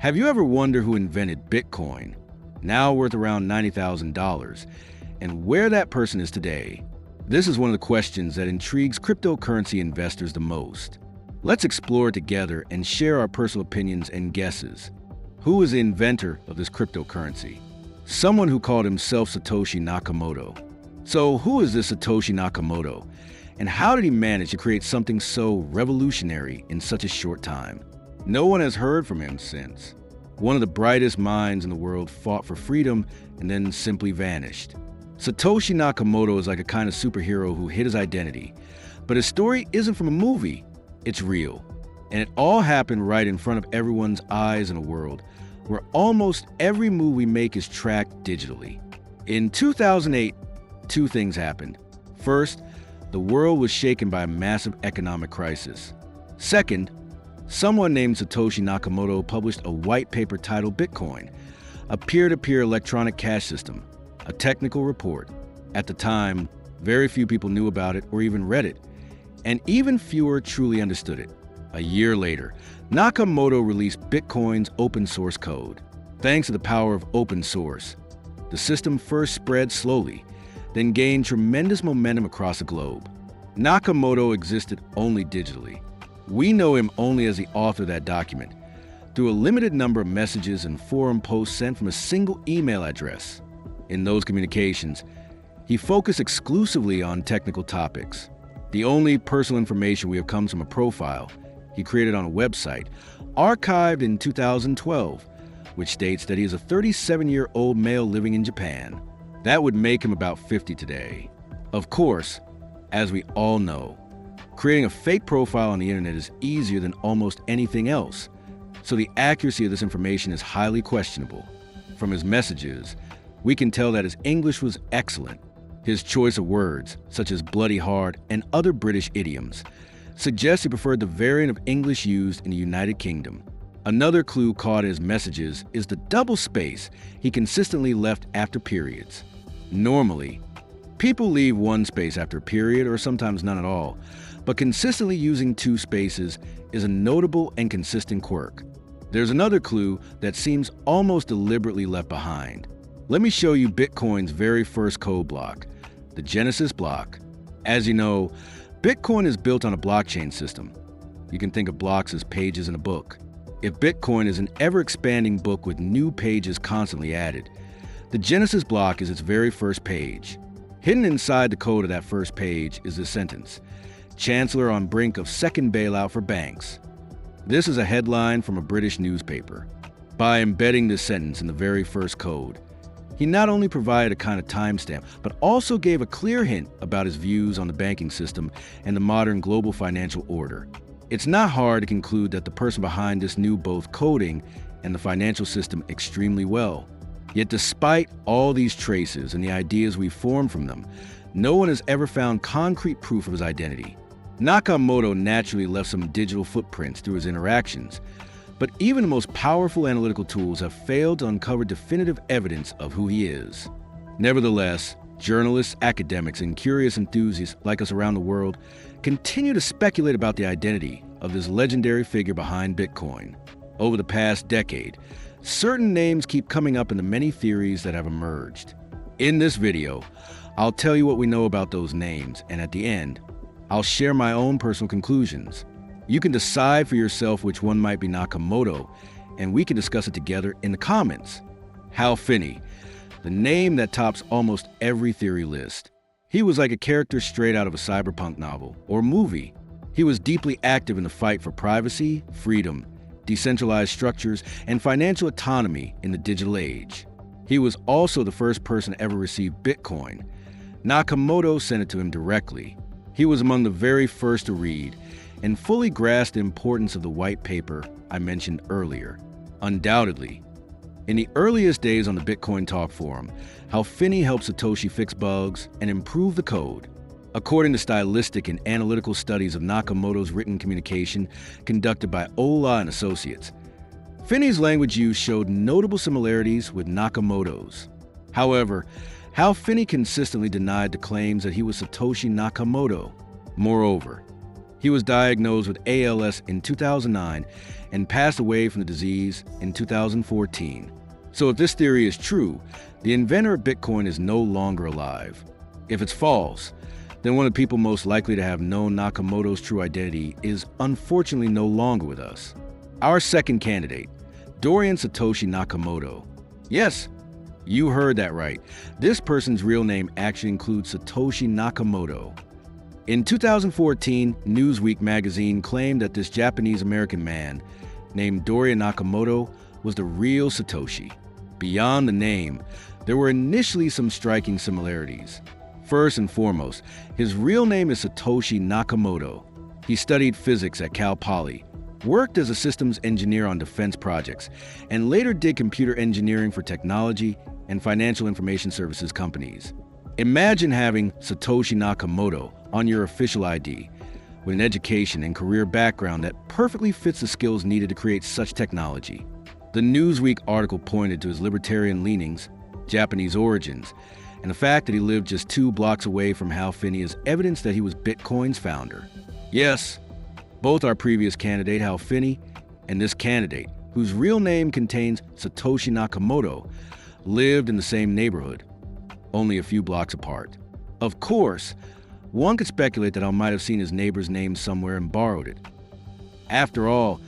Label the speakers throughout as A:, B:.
A: Have you ever wondered who invented Bitcoin, now worth around $90,000, and where that person is today? This is one of the questions that intrigues cryptocurrency investors the most. Let's explore it together and share our personal opinions and guesses. Who is the inventor of this cryptocurrency? Someone who called himself Satoshi Nakamoto. So who is this Satoshi Nakamoto, and how did he manage to create something so revolutionary in such a short time? No one has heard from him since. One of the brightest minds in the world fought for freedom and then simply vanished. Satoshi Nakamoto is like a kind of superhero who hid his identity. But his story isn't from a movie, it's real. And it all happened right in front of everyone's eyes in a world where almost every move we make is tracked digitally. In 2008, two things happened. First, the world was shaken by a massive economic crisis. Second, someone named Satoshi Nakamoto published a white paper titled Bitcoin, a peer-to-peer electronic cash system, a technical report. At the time, very few people knew about it or even read it, and even fewer truly understood it. A year later, Nakamoto released Bitcoin's open source code. Thanks to the power of open source, the system first spread slowly, then gained tremendous momentum across the globe. Nakamoto existed only digitally. We know him only as the author of that document, through a limited number of messages and forum posts sent from a single email address. In those communications, he focused exclusively on technical topics. The only personal information we have comes from a profile he created on a website, archived in 2012, which states that he is a 37-year-old male living in Japan. That would make him about 50 today. Of course, as we all know, creating a fake profile on the internet is easier than almost anything else, so the accuracy of this information is highly questionable. From his messages, we can tell that his English was excellent. His choice of words, such as bloody hard and other British idioms, suggests he preferred the variant of English used in the United Kingdom. Another clue caught in his messages is the double space he consistently left after periods. Normally, people leave one space after a period or sometimes none at all, but consistently using two spaces is a notable and consistent quirk. There's another clue that seems almost deliberately left behind. Let me show you Bitcoin's very first code block, the Genesis block. As you know, Bitcoin is built on a blockchain system. You can think of blocks as pages in a book. If Bitcoin is an ever-expanding book with new pages constantly added, the Genesis block is its very first page. Hidden inside the code of that first page is this sentence: Chancellor on brink of second bailout for banks. This is a headline from a British newspaper. By embedding this sentence in the very first code, he not only provided a kind of timestamp, but also gave a clear hint about his views on the banking system and the modern global financial order. It's not hard to conclude that the person behind this knew both coding and the financial system extremely well. Yet despite all these traces and the ideas we formed from them, no one has ever found concrete proof of his identity. Nakamoto naturally left some digital footprints through his interactions, but even the most powerful analytical tools have failed to uncover definitive evidence of who he is. Nevertheless, journalists, academics, and curious enthusiasts like us around the world continue to speculate about the identity of this legendary figure behind Bitcoin. Over the past decade, certain names keep coming up in the many theories that have emerged. In this video, I'll tell you what we know about those names, and at the end, I'll share my own personal conclusions. You can decide for yourself which one might be Nakamoto, and we can discuss it together in the comments. Hal Finney, the name that tops almost every theory list. He was like a character straight out of a cyberpunk novel or movie. He was deeply active in the fight for privacy, freedom, decentralized structures, and financial autonomy in the digital age. He was also the first person to ever receive Bitcoin. Nakamoto sent it to him directly. He was among the very first to read and fully grasped the importance of the white paper I mentioned earlier. Undoubtedly, in the earliest days on the Bitcoin Talk forum, Hal Finney helped Satoshi fix bugs and improve the code. According to stylistic and analytical studies of Nakamoto's written communication conducted by Ola and Associates, Finney's language use showed notable similarities with Nakamoto's. However, Hal Finney consistently denied the claims that he was Satoshi Nakamoto. Moreover, He was diagnosed with ALS in 2009 and passed away from the disease in 2014. So if this theory is true, the inventor of Bitcoin is no longer alive. If it's false, then one of the people most likely to have known Nakamoto's true identity is unfortunately no longer with us. Our second candidate, Dorian Satoshi Nakamoto. Yes, you heard that right. This person's real name actually includes Satoshi Nakamoto. In 2014, Newsweek magazine claimed that this Japanese-American man named Dorian Nakamoto was the real Satoshi. Beyond the name, there were initially some striking similarities. First and foremost, his real name is Satoshi Nakamoto. He studied physics at Cal Poly, worked as a systems engineer on defense projects, and later did computer engineering for technology and financial information services companies. Imagine having Satoshi Nakamoto on your official ID, with an education and career background that perfectly fits the skills needed to create such technology. The Newsweek article pointed to his libertarian leanings, Japanese origins, and the fact that he lived just 2 blocks away from Hal Finney as evidence that he was Bitcoin's founder. Yes, both our previous candidate, Hal Finney, and this candidate, whose real name contains Satoshi Nakamoto, lived in the same neighborhood, only a few blocks apart. Of course, one could speculate that I might have seen his neighbor's name somewhere and borrowed it. After all,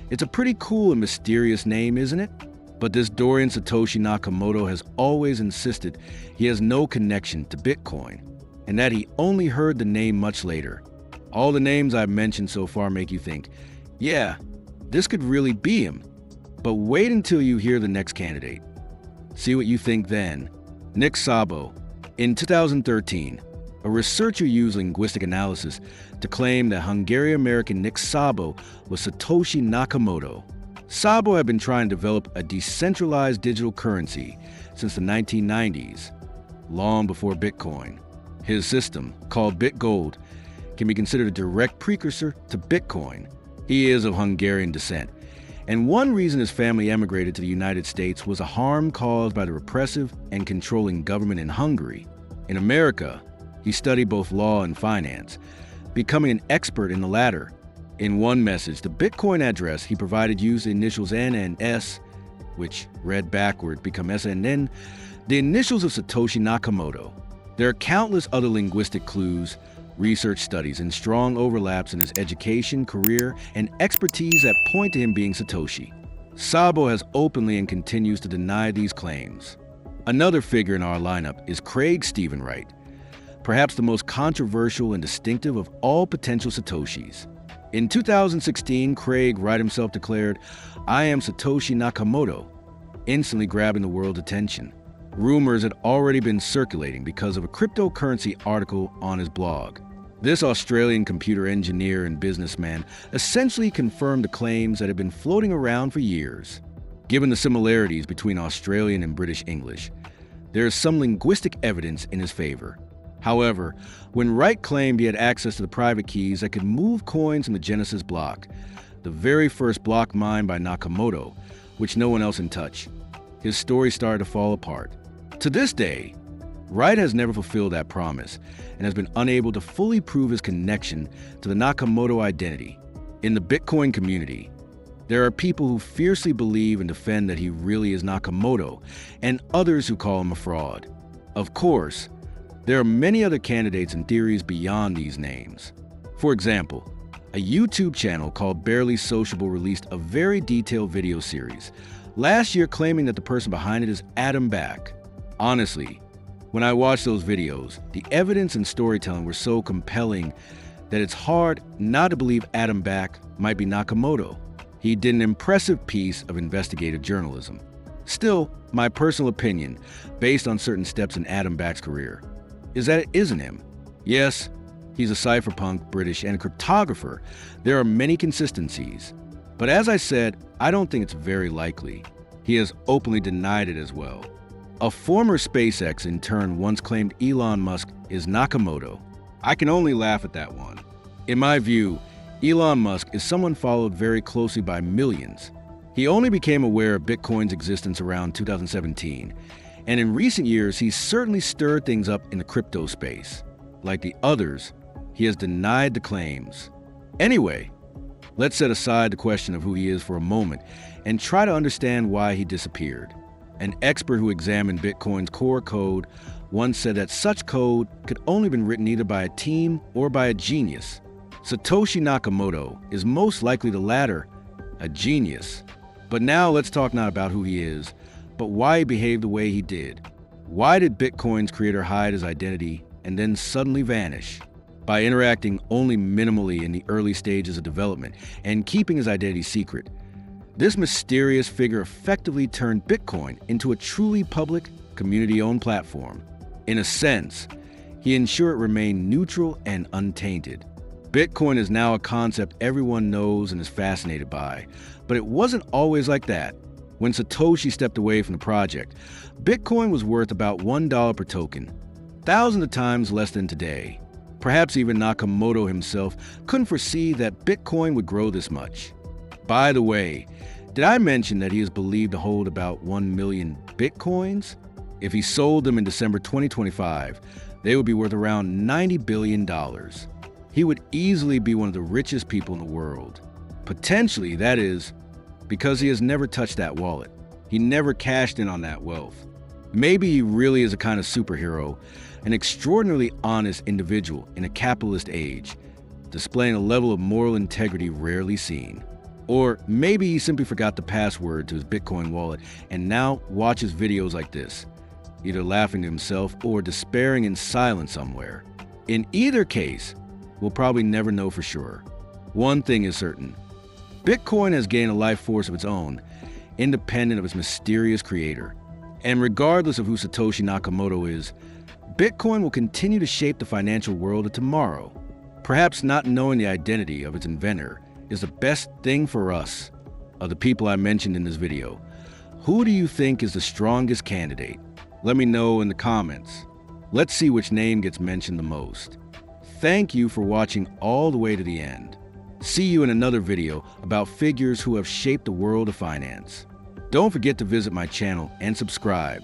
A: it's a pretty cool and mysterious name, isn't it? But this Dorian Satoshi Nakamoto has always insisted he has no connection to Bitcoin, and that he only heard the name much later. All the names I've mentioned so far make you think, yeah, this could really be him. But wait until you hear the next candidate. See what you think then. Szabo. In 2013, a researcher used linguistic analysis to claim that Hungarian-American Szabo was Satoshi Nakamoto. Szabo had been trying to develop a decentralized digital currency since the 1990s, long before Bitcoin. His system, called BitGold, can be considered a direct precursor to Bitcoin. He is of Hungarian descent, and one reason his family emigrated to the United States was a harm caused by the repressive and controlling government in Hungary. In America, he studied both law and finance, becoming an expert in the latter. In one message, the Bitcoin address he provided used the initials N and S, which read backward become SNN, the initials of Satoshi Nakamoto. There are countless other linguistic clues, research studies, and strong overlaps in his education, career, and expertise that point to him being Satoshi. Szabo has openly and continues to deny these claims. Another figure in our lineup is Craig Stephen Wright, perhaps the most controversial and distinctive of all potential Satoshis. In 2016, Craig Wright himself declared, "I am Satoshi Nakamoto," instantly grabbing the world's attention. Rumors had already been circulating because of a cryptocurrency article on his blog. This Australian computer engineer and businessman essentially confirmed the claims that had been floating around for years. Given the similarities between Australian and British English, there is some linguistic evidence in his favor. However, when Wright claimed he had access to the private keys that could move coins in the Genesis block, the very first block mined by Nakamoto, which no one else can touch, his story started to fall apart. To this day, Wright has never fulfilled that promise and has been unable to fully prove his connection to the Nakamoto identity. In the Bitcoin community, there are people who fiercely believe and defend that he really is Nakamoto, and others who call him a fraud. Of course, there are many other candidates and theories beyond these names. For example, a YouTube channel called Barely Sociable released a very detailed video series last year claiming that the person behind it is Adam Back. Honestly, when I watched those videos, the evidence and storytelling were so compelling that it's hard not to believe Adam Back might be Nakamoto. He did an impressive piece of investigative journalism. Still, my personal opinion, based on certain steps in Adam Back's career, is that it isn't him. Yes, he's a cypherpunk, British, and a cryptographer. There are many consistencies. But as I said, I don't think it's very likely. He has openly denied it as well. A former SpaceX intern once claimed Elon Musk is Nakamoto. I can only laugh at that one. In my view, Elon Musk is someone followed very closely by millions. He only became aware of Bitcoin's existence around 2017, and in recent years, he's certainly stirred things up in the crypto space. Like the others, he has denied the claims. Anyway, let's set aside the question of who he is for a moment and try to understand why he disappeared. An expert who examined Bitcoin's core code once said that such code could only have been written either by a team or by a genius. Satoshi Nakamoto is most likely the latter, a genius. But now let's talk not about who he is, but why he behaved the way he did. Why did Bitcoin's creator hide his identity and then suddenly vanish? By interacting only minimally in the early stages of development and keeping his identity secret, this mysterious figure effectively turned Bitcoin into a truly public, community-owned platform. In a sense, he ensured it remained neutral and untainted. Bitcoin is now a concept everyone knows and is fascinated by, but it wasn't always like that. When Satoshi stepped away from the project, Bitcoin was worth about $1 per token, thousands of times less than today. Perhaps even Nakamoto himself couldn't foresee that Bitcoin would grow this much. By the way, did I mention that he is believed to hold about 1 million Bitcoins? If he sold them in December 2025, they would be worth around $90 billion. He would easily be one of the richest people in the world. Potentially, that is, because he has never touched that wallet. He never cashed in on that wealth. Maybe he really is a kind of superhero, an extraordinarily honest individual in a capitalist age, displaying a level of moral integrity rarely seen. Or maybe he simply forgot the password to his Bitcoin wallet and now watches videos like this, either laughing to himself or despairing in silence somewhere. In either case, we'll probably never know for sure. One thing is certain. Bitcoin has gained a life force of its own, independent of its mysterious creator. And regardless of who Satoshi Nakamoto is, Bitcoin will continue to shape the financial world of tomorrow. Perhaps not knowing the identity of its inventor is the best thing for us. Of the people I mentioned in this video, who do you think is the strongest candidate? Let me know in the comments. Let's see which name gets mentioned the most. Thank you for watching all the way to the end. See you in another video about figures who have shaped the world of finance. Don't forget to visit my channel and subscribe.